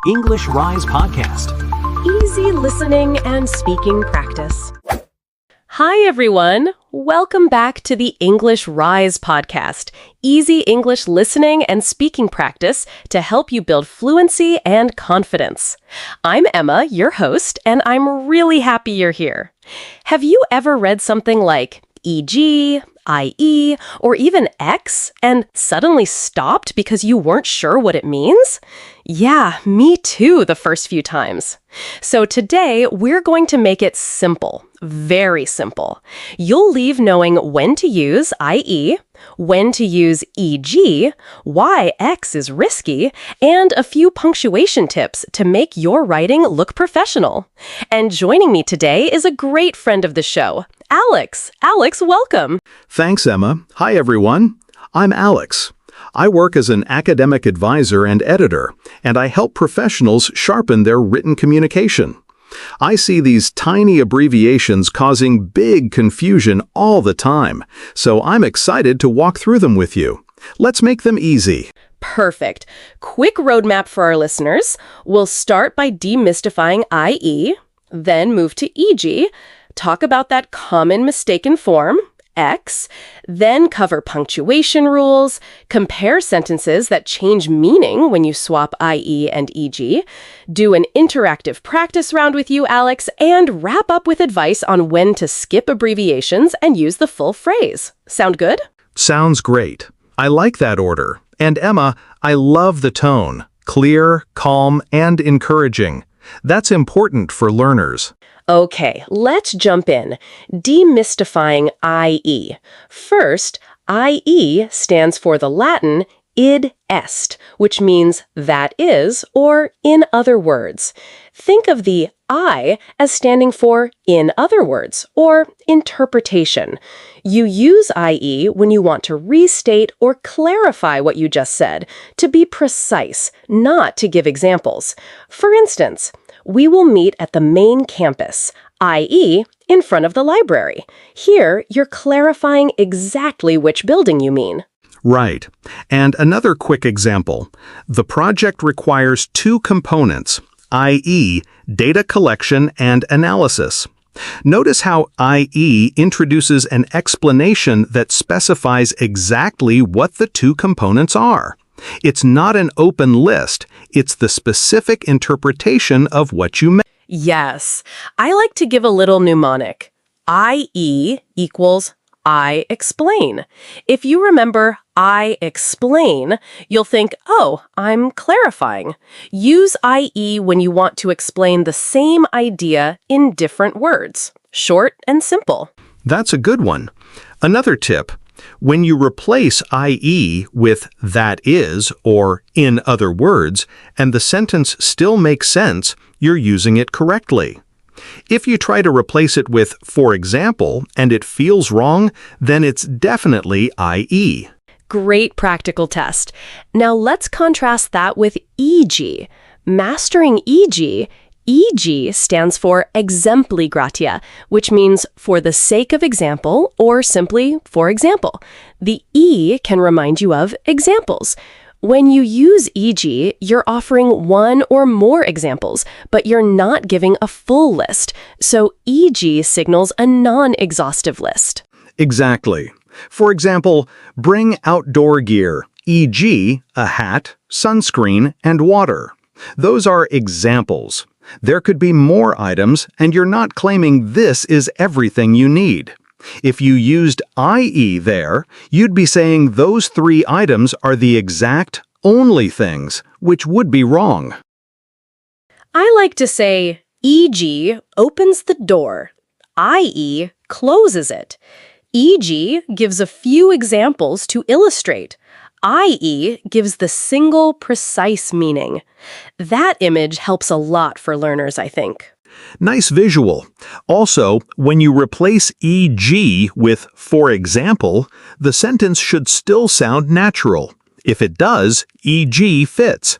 English Rise Podcast. Easy listening and speaking practice. Hi, everyone. Welcome back to the English Rise Podcast. Easy English listening and speaking practice to help you build fluency and confidence. I'm Emma, your host, and I'm really happy you're here. Have you ever read something like e.g., i.e., or even X and suddenly stopped because you weren't sure what it means? Yeah, me too the first few times. So today, we're going to make it simple, very simple. You'll leave knowing when to use i.e., when to use e.g., why X is risky, and a few punctuation tips to make your writing look professional. And joining me today is a great friend of the show, Alex. Alex, welcome. Thanks, Emma. Hi, everyone. I'm Alex. I work as an academic advisor and editor, and I help professionals sharpen their written communication. I see these tiny abbreviations causing big confusion all the time, so I'm excited to walk through them with you. Let's make them easy. Perfect. Quick roadmap for our listeners. We'll start by demystifying i.e., then move to e.g., talk about that common mistaken form, X, then cover punctuation rules, compare sentences that change meaning when you swap IE and EG, do an interactive practice round with you, Alex, and wrap up with advice on when to skip abbreviations and use the full phrase. Sound good? Sounds great. I like that order. And Emma, I love the tone. Clear, calm, and encouraging. That's important for learners. Okay, let's jump in. Demystifying IE. First, IE stands for the Latin id est, which means that is, or in other words. Think of the I as standing for in other words, or interpretation. You use IE when you want to restate or clarify what you just said, to be precise, not to give examples. For instance, we will meet at the main campus, i.e., in front of the library. Here, you're clarifying exactly which building you mean. Right. And another quick example. The project requires two components, i.e., data collection and analysis. Notice how i.e. introduces an explanation that specifies exactly what the two components are. It's not an open list. It's the specific interpretation of what you meant. Yes. I like to give a little mnemonic. IE equals I explain. If you remember I explain, you'll think, oh, I'm clarifying. Use IE when you want to explain the same idea in different words. Short and simple. That's a good one. Another tip. When you replace IE with that is, or in other words, and the sentence still makes sense, you're using it correctly. If you try to replace it with for example, and it feels wrong, then it's definitely IE. Great practical test. Now let's contrast that with EG. Mastering EG stands for exempli gratia, which means for the sake of example or simply for example. The E can remind you of examples. When you use EG, you're offering one or more examples, but you're not giving a full list. So EG signals a non-exhaustive list. Exactly. For example, bring outdoor gear, e.g., a hat, sunscreen, and water. Those are examples. There could be more items, and you're not claiming this is everything you need. If you used IE there, you'd be saying those three items are the exact only things, which would be wrong. I like to say EG opens the door, IE closes it. EG gives a few examples to illustrate. IE gives the single, precise meaning. That image helps a lot for learners, I think. Nice visual. Also, when you replace EG with for example, the sentence should still sound natural. If it does, EG fits.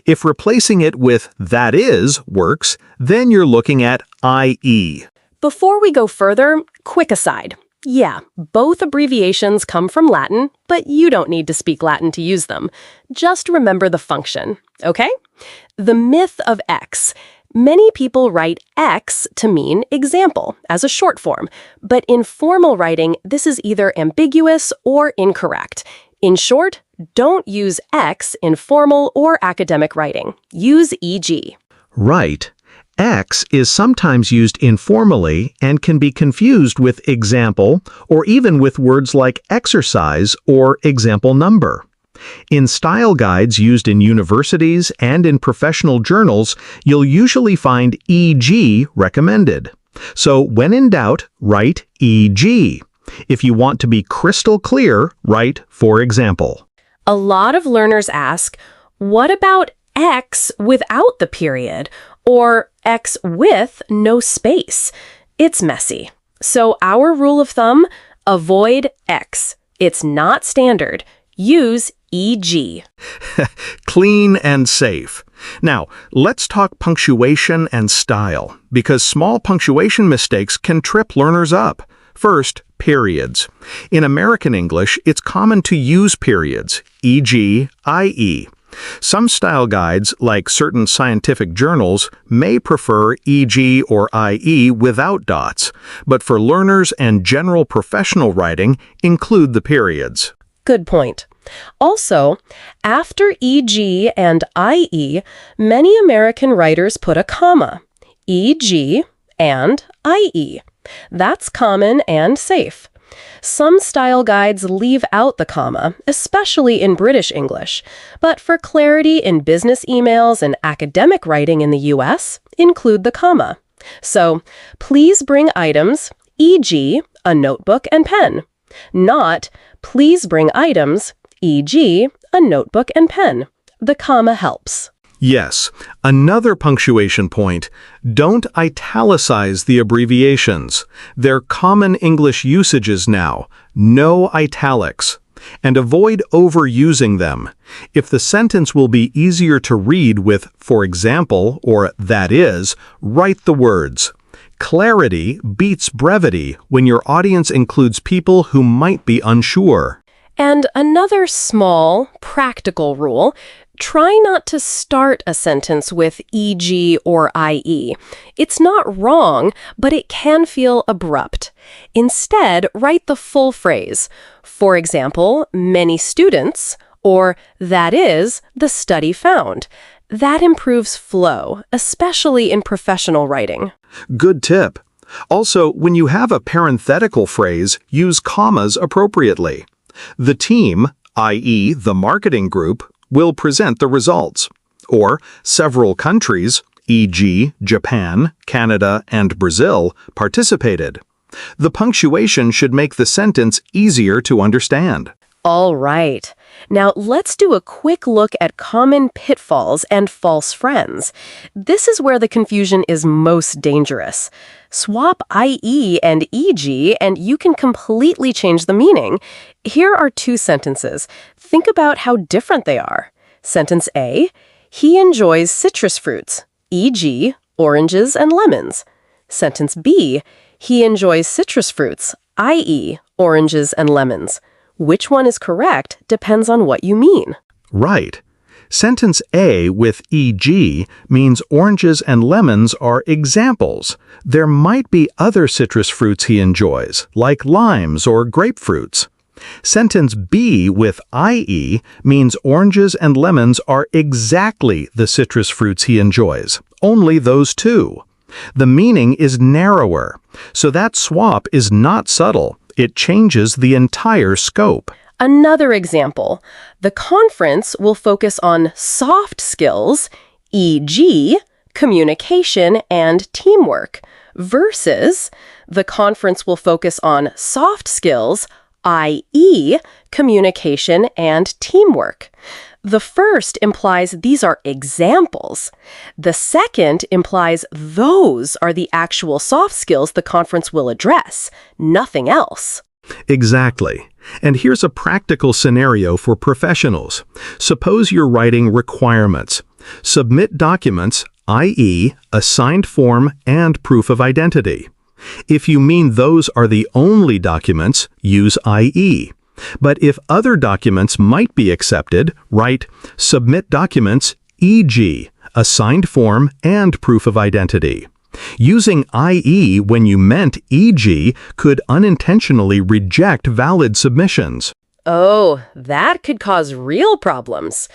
If replacing it with that is works, then you're looking at IE. Before we go further, quick aside. Yeah, both abbreviations come from Latin, but you don't need to speak Latin to use them. Just remember the function, okay? The myth of X. Many people write X to mean example as a short form, but in formal writing, this is either ambiguous or incorrect. In short, don't use X in formal or academic writing. Use EG. Right. X is sometimes used informally and can be confused with example or even with words like exercise or example number. In style guides used in universities and in professional journals, you'll usually find EG recommended. So when in doubt, write EG. If you want to be crystal clear, write for example. A lot of learners ask, what about X without the period? Or X with no space? It's messy. So our rule of thumb, avoid X. It's not standard. Use EG. Clean and safe. Now, let's talk punctuation and style, because small punctuation mistakes can trip learners up. First, periods. In American English, it's common to use periods, e.g., i.e. Some style guides, like certain scientific journals, may prefer e.g. or i.e. without dots, but for learners and general professional writing, include the periods. Good point. Also, after EG and IE, many American writers put a comma, EG and IE. That's common and safe. Some style guides leave out the comma, especially in British English, but for clarity in business emails and academic writing in the US, include the comma. So, please bring items, e.g., a notebook and pen. Not, please bring items, e.g., a notebook and pen. The comma helps. Yes, another punctuation point. Don't italicize the abbreviations. They're common English usages now. No italics. And avoid overusing them. If the sentence will be easier to read with, for example, or that is, write the words. Clarity beats brevity when your audience includes people who might be unsure. And another small, practical rule, try not to start a sentence with EG or IE. It's not wrong, but it can feel abrupt. Instead, write the full phrase. For example, many students, or that is, the study found. That improves flow, especially in professional writing. Good tip. Also, when you have a parenthetical phrase, use commas appropriately. The team, i.e. the marketing group, will present the results. Or several countries, e.g. Japan, Canada, and Brazil, participated. The punctuation should make the sentence easier to understand. All right. Now let's do a quick look at common pitfalls and false friends. This is where the confusion is most dangerous. Swap IE and EG and you can completely change the meaning. Here are two sentences. Think about how different they are. Sentence A, he enjoys citrus fruits, e.g., oranges and lemons. Sentence B, he enjoys citrus fruits, i.e., oranges and lemons. Which one is correct depends on what you mean. Right. Sentence A with EG means oranges and lemons are examples. There might be other citrus fruits he enjoys, like limes or grapefruits. Sentence B with IE means oranges and lemons are exactly the citrus fruits he enjoys, only those two. The meaning is narrower, so that swap is not subtle. It changes the entire scope. Another example, the conference will focus on soft skills, e.g., communication and teamwork, versus the conference will focus on soft skills, i.e., communication and teamwork. The first implies these are examples. The second implies those are the actual soft skills the conference will address, nothing else. Exactly. And here's a practical scenario for professionals. Suppose you're writing requirements. Submit documents, i.e., a signed form and proof of identity. If you mean those are the only documents, use IE. But if other documents might be accepted, write submit documents, e.g., a signed form and proof of identity. Using IE when you meant e.g. could unintentionally reject valid submissions. Oh, that could cause real problems.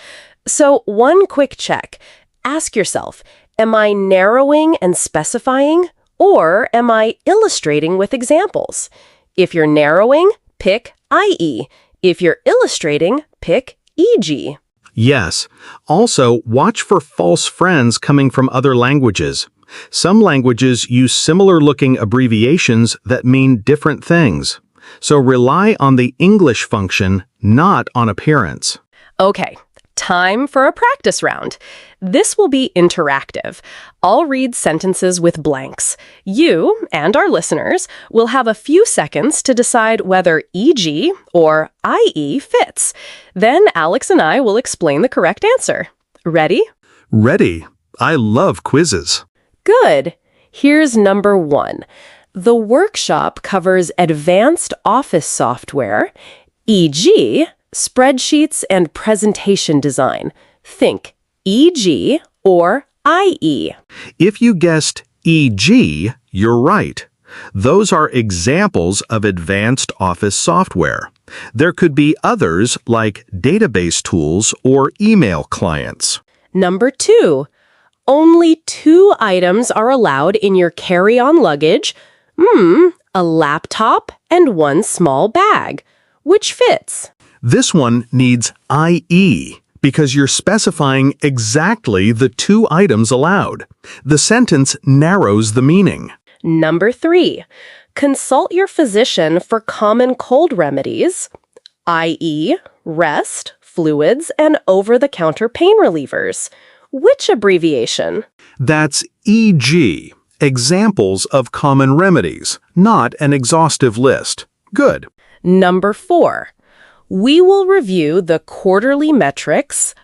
So one quick check. Ask yourself, am I narrowing and specifying, or am I illustrating with examples? If you're narrowing, pick IE. If you're illustrating, pick EG. Yes. Also, watch for false friends coming from other languages. Some languages use similar-looking abbreviations that mean different things. So rely on the English function, not on appearance. Okay, time for a practice round. This will be interactive. I'll read sentences with blanks. You and our listeners will have a few seconds to decide whether EG or IE fits. Then Alex and I will explain the correct answer. Ready? Ready. I love quizzes. Good. Here's number 1. The workshop covers advanced office software, e.g., spreadsheets and presentation design. Think EG or IE. If you guessed EG, you're right. Those are examples of advanced office software. There could be others like database tools or email clients. Number 2. Only 2 items are allowed in your carry-on luggage. A laptop and 1 small bag. Which fits? This one needs IE because you're specifying exactly the 2 items allowed. The sentence narrows the meaning. Number 3. Consult your physician for common cold remedies, i.e., rest, fluids, and over-the-counter pain relievers. Which abbreviation? That's EG, examples of common remedies, not an exhaustive list. Good. Number 4. We will review the quarterly metrics,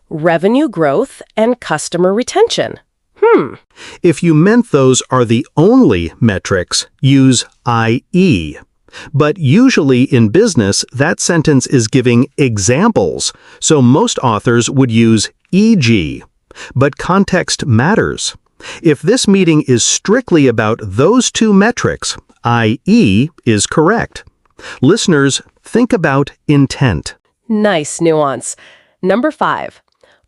revenue growth, and customer retention. If you meant those are the only metrics, use IE. But usually in business, that sentence is giving examples, so most authors would use EG. But context matters. If this meeting is strictly about those 2 metrics, IE is correct. Listeners, think about intent. Nice nuance. Number 5.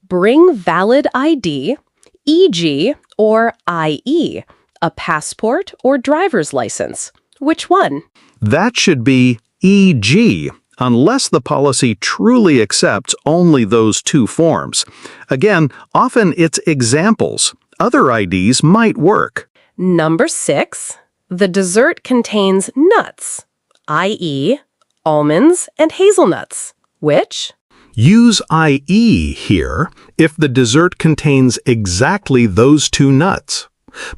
Bring valid ID, e.g. or IE, a passport or driver's license. Which one? That should be EG, unless the policy truly accepts only those 2 forms. Again, often it's examples. Other IDs might work. Number 6. The dessert contains nuts, i.e., almonds and hazelnuts. Which? Use IE here if the dessert contains exactly those 2 nuts.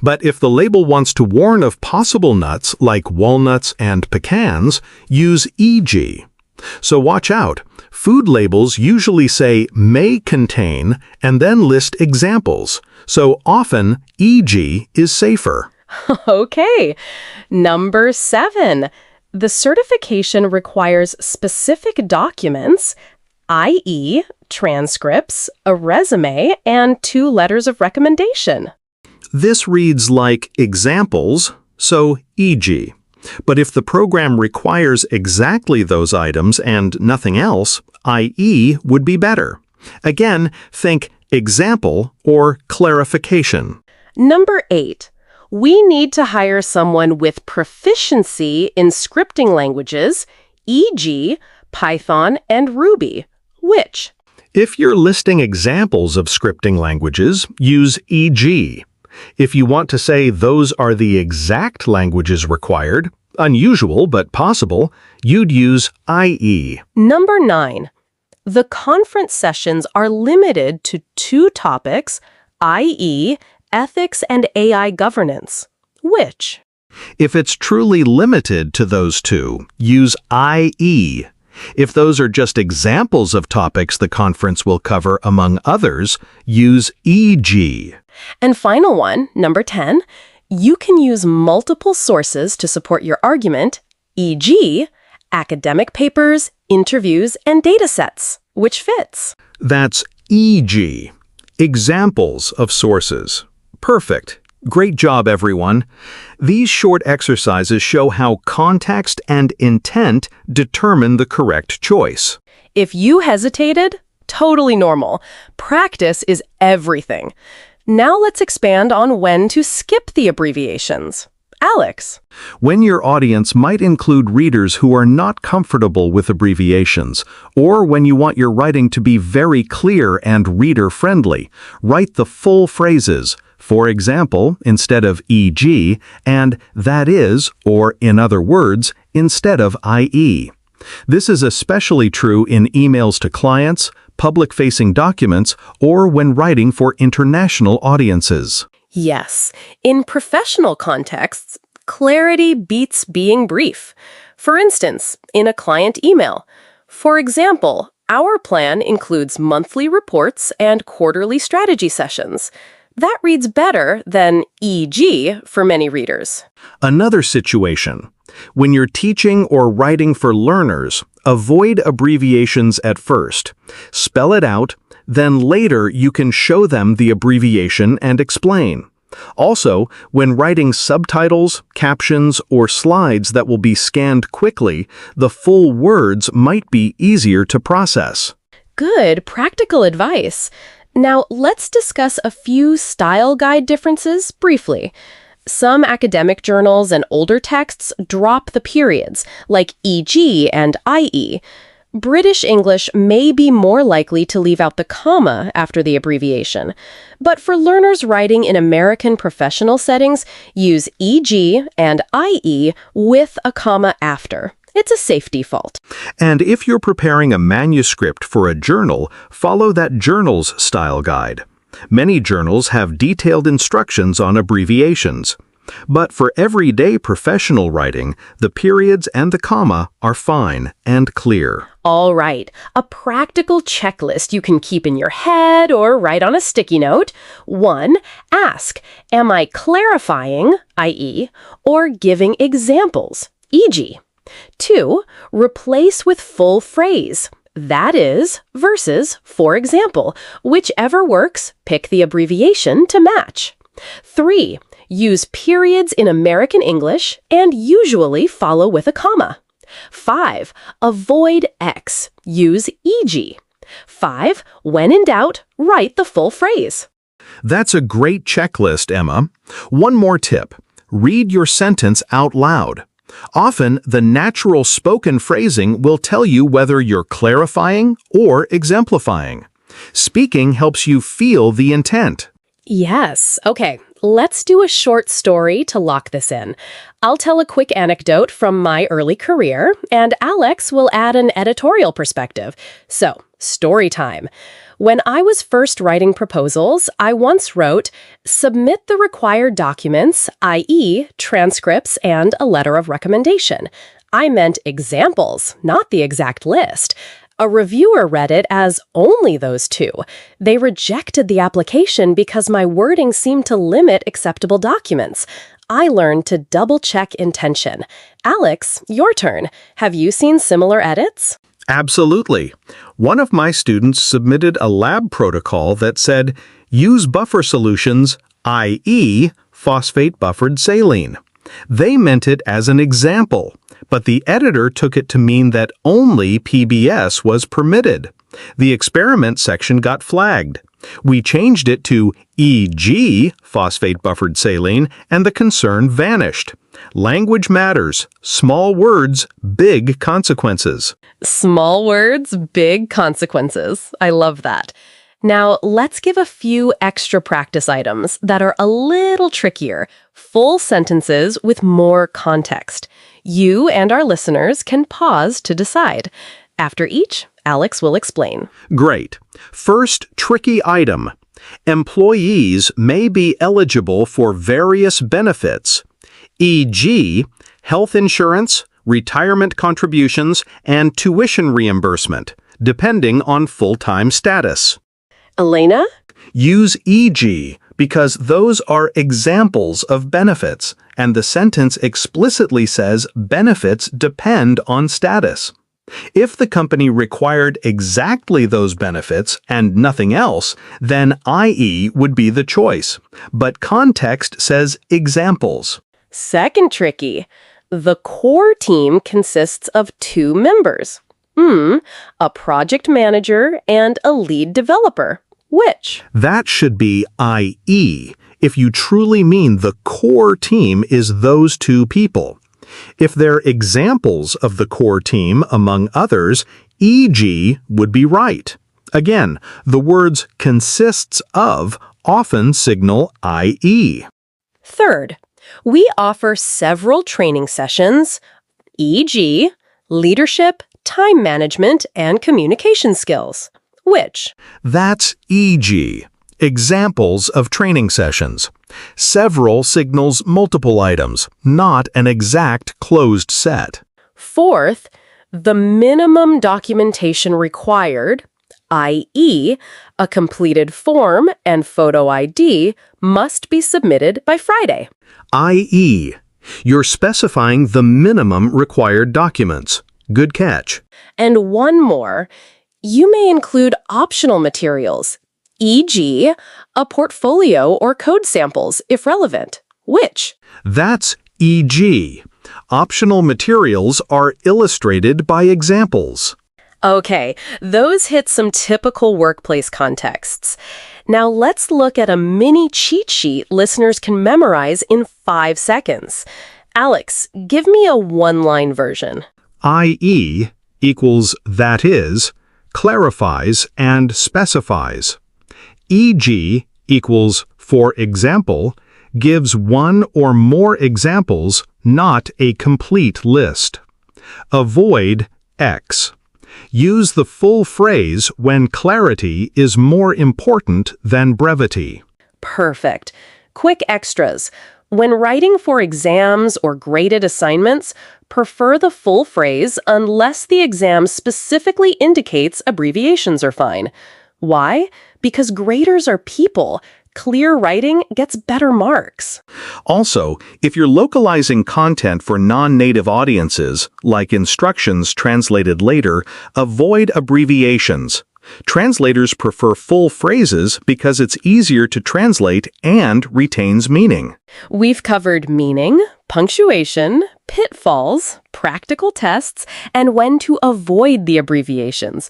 But if the label wants to warn of possible nuts like walnuts and pecans, use EG. So watch out. Food labels usually say may contain and then list examples. So often EG is safer. Okay. Number 7. The certification requires specific documents, i.e., transcripts, a resume, and 2 letters of recommendation. This reads like examples, so EG. But if the program requires exactly those items and nothing else, IE would be better. Again, think example or clarification. Number 8. We need to hire someone with proficiency in scripting languages, e.g., Python and Ruby. Which? If you're listing examples of scripting languages, use EG. If you want to say those are the exact languages required, unusual but possible, you'd use IE. Number 9. The conference sessions are limited to 2 topics, i.e., ethics and AI governance. Which? If it's truly limited to those 2, use IE. If those are just examples of topics the conference will cover among others, use EG. And final one, number 10. You can use multiple sources to support your argument, e.g., academic papers, interviews, and datasets, which fits. That's e.g. Examples of sources. Perfect. Great job, everyone. These short exercises show how context and intent determine the correct choice. If you hesitated, totally normal. Practice is everything. Now let's expand on when to skip the abbreviations. Alex. When your audience might include readers who are not comfortable with abbreviations, or when you want your writing to be very clear and reader-friendly, write the full phrases, for example, instead of e.g., and that is, or in other words, instead of i.e. This is especially true in emails to clients, public-facing documents, or when writing for international audiences. Yes, in professional contexts, clarity beats being brief. For instance, in a client email. For example, our plan includes monthly reports and quarterly strategy sessions. That reads better than e.g. for many readers. Another situation. When you're teaching or writing for learners, avoid abbreviations at first. Spell it out, then later you can show them the abbreviation and explain. Also, when writing subtitles, captions, or slides that will be scanned quickly, the full words might be easier to process. Good, practical advice. Now, let's discuss a few style guide differences briefly. Some academic journals and older texts drop the periods, like e.g. and i.e. British English may be more likely to leave out the comma after the abbreviation. But for learners writing in American professional settings, use e.g. and i.e. with a comma after. It's a safe default. And if you're preparing a manuscript for a journal, follow that journal's style guide. Many journals have detailed instructions on abbreviations. But for everyday professional writing, the periods and the comma are fine and clear. All right, a practical checklist you can keep in your head or write on a sticky note. 1. Ask, am I clarifying, i.e., or giving examples, e.g.? 2. Replace with full phrase. That is, versus, for example. Whichever works, pick the abbreviation to match. 3. Use periods in American English and usually follow with a comma. 5. Avoid X. Use e.g. 5. When in doubt, write the full phrase. That's a great checklist, Emma. One more tip. Read your sentence out loud. Often, the natural spoken phrasing will tell you whether you're clarifying or exemplifying. Speaking helps you feel the intent. Yes. Okay, let's do a short story to lock this in. I'll tell a quick anecdote from my early career, and Alex will add an editorial perspective. So, story time. When I was first writing proposals, I once wrote, submit the required documents, i.e., transcripts and a letter of recommendation. I meant examples, not the exact list. A reviewer read it as only those two. They rejected the application because my wording seemed to limit acceptable documents. I learned to double-check intention. Alex, your turn. Have you seen similar edits? Absolutely. One of my students submitted a lab protocol that said, use buffer solutions, i.e., phosphate buffered saline. They meant it as an example, but the editor took it to mean that only PBS was permitted. The experiment section got flagged. We changed it to e.g. phosphate buffered saline, and the concern vanished. Language matters. Small words, big consequences. Small words, big consequences. I love that. Now, let's give a few extra practice items that are a little trickier. Full sentences with more context. You and our listeners can pause to decide. After each, Alex will explain. Great. First tricky item. Employees may be eligible for various benefits, e.g., health insurance, retirement contributions, and tuition reimbursement, depending on full-time status. Elena? Use e.g., because those are examples of benefits, and the sentence explicitly says benefits depend on status. If the company required exactly those benefits and nothing else, then IE would be the choice. But context says examples. Second tricky. The core team consists of 2 members. A project manager and a lead developer. Which? That should be IE, if you truly mean the core team is those 2 people. If they're examples of the core team, among others, EG would be right. Again, the words consists of often signal IE. Third, we offer several training sessions, e.g., leadership, time management, and communication skills. Which? That's EG, examples of training sessions. Several signals multiple items, not an exact closed set. Fourth, the minimum documentation required, i.e., a completed form and photo ID, must be submitted by Friday. IE, you're specifying the minimum required documents. Good catch. And one more, you may include optional materials, e.g., a portfolio or code samples if relevant. Which? That's EG. Optional materials are illustrated by examples. Okay, those hit some typical workplace contexts. Now let's look at a mini cheat sheet listeners can memorize in 5 seconds. Alex, give me a one-line version. IE equals that is, clarifies and specifies. EG equals for example, gives one or more examples, not a complete list. Avoid X. Use the full phrase when clarity is more important than brevity. Perfect. Quick extras. When writing for exams or graded assignments, prefer the full phrase unless the exam specifically indicates abbreviations are fine. Why? Because graders are people. Clear writing gets better marks. Also, if you're localizing content for non-native audiences, like instructions translated later, avoid abbreviations. Translators prefer full phrases because it's easier to translate and retains meaning. We've covered meaning, punctuation, pitfalls, practical tests, and when to avoid the abbreviations.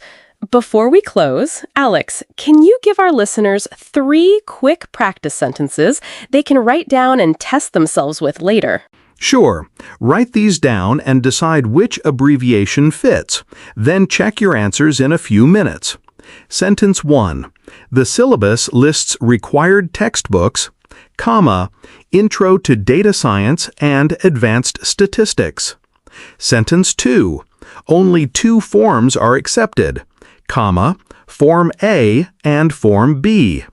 Before we close, Alex, can you give our listeners 3 quick practice sentences they can write down and test themselves with later? Sure. Write these down and decide which abbreviation fits. Then check your answers in a few minutes. Sentence 1. The syllabus lists required textbooks, comma, Intro to Data Science and Advanced Statistics. Sentence 2. Only 2 forms are accepted, comma, Form A and Form B.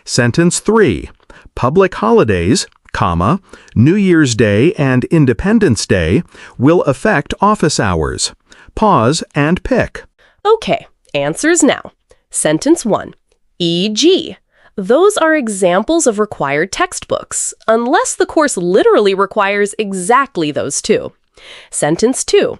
Sentence 3. Public holidays, comma, New Year's Day and Independence Day will affect office hours. Pause and pick. Okay, answers now. Sentence 1. E.g. Those are examples of required textbooks, unless the course literally requires exactly those 2. Sentence 2.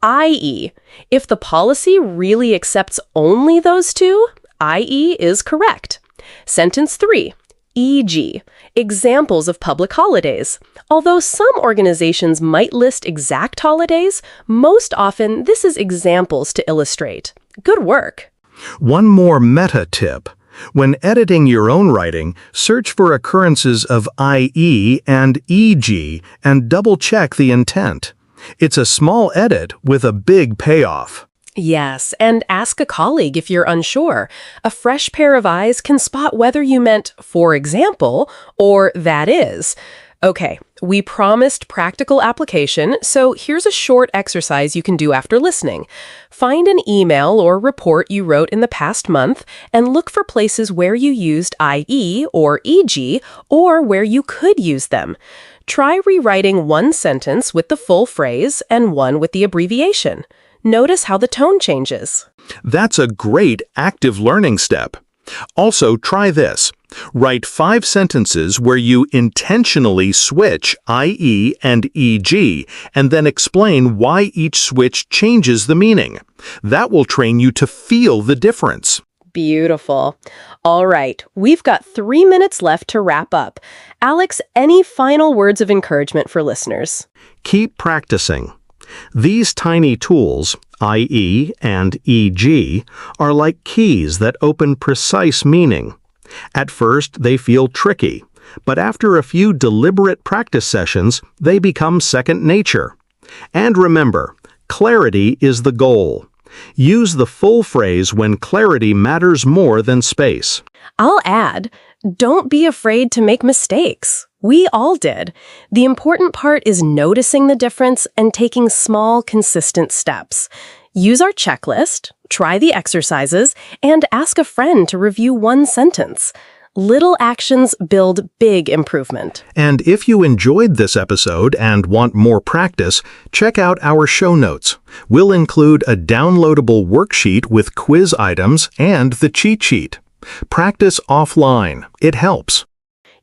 I.e. If the policy really accepts only those 2, I.e. is correct. Sentence 3. E.g. Examples of public holidays. Although some organizations might list exact holidays, most often this is examples to illustrate. Good work. One more meta tip. When editing your own writing, search for occurrences of IE and EG and double-check the intent. It's a small edit with a big payoff. Yes, and ask a colleague if you're unsure. A fresh pair of eyes can spot whether you meant, for example, or that is. Okay, we promised practical application, so here's a short exercise you can do after listening. Find an email or report you wrote in the past month and look for places where you used IE or EG or where you could use them. Try rewriting one sentence with the full phrase and one with the abbreviation. Notice how the tone changes. That's a great active learning step. Also, try this. Write 5 sentences where you intentionally switch IE and EG, and then explain why each switch changes the meaning. That will train you to feel the difference. Beautiful. All right, we've got 3 minutes left to wrap up. Alex, any final words of encouragement for listeners? Keep practicing. These tiny tools, IE and EG, are like keys that open precise meaning. At first, they feel tricky, but after a few deliberate practice sessions, they become second nature. And remember, clarity is the goal. Use the full phrase when clarity matters more than space. I'll add, don't be afraid to make mistakes. We all did. The important part is noticing the difference and taking small, consistent steps. Use our checklist, try the exercises, and ask a friend to review one sentence. Little actions build big improvement. And if you enjoyed this episode and want more practice, check out our show notes. We'll include a downloadable worksheet with quiz items and the cheat sheet. Practice offline. It helps.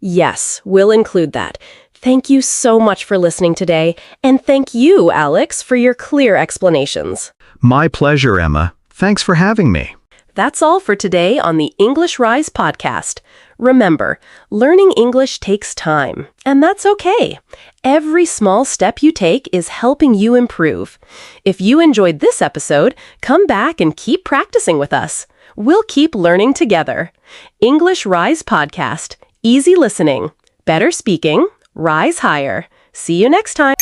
Yes, we'll include that. Thank you so much for listening today, and thank you, Alex, for your clear explanations. My pleasure, Emma. Thanks for having me. That's all for today on the English Rise podcast. Remember, learning English takes time, and that's okay. Every small step you take is helping you improve. If you enjoyed this episode, come back and keep practicing with us. We'll keep learning together. English Rise podcast. Easy listening, better speaking, rise higher. See you next time.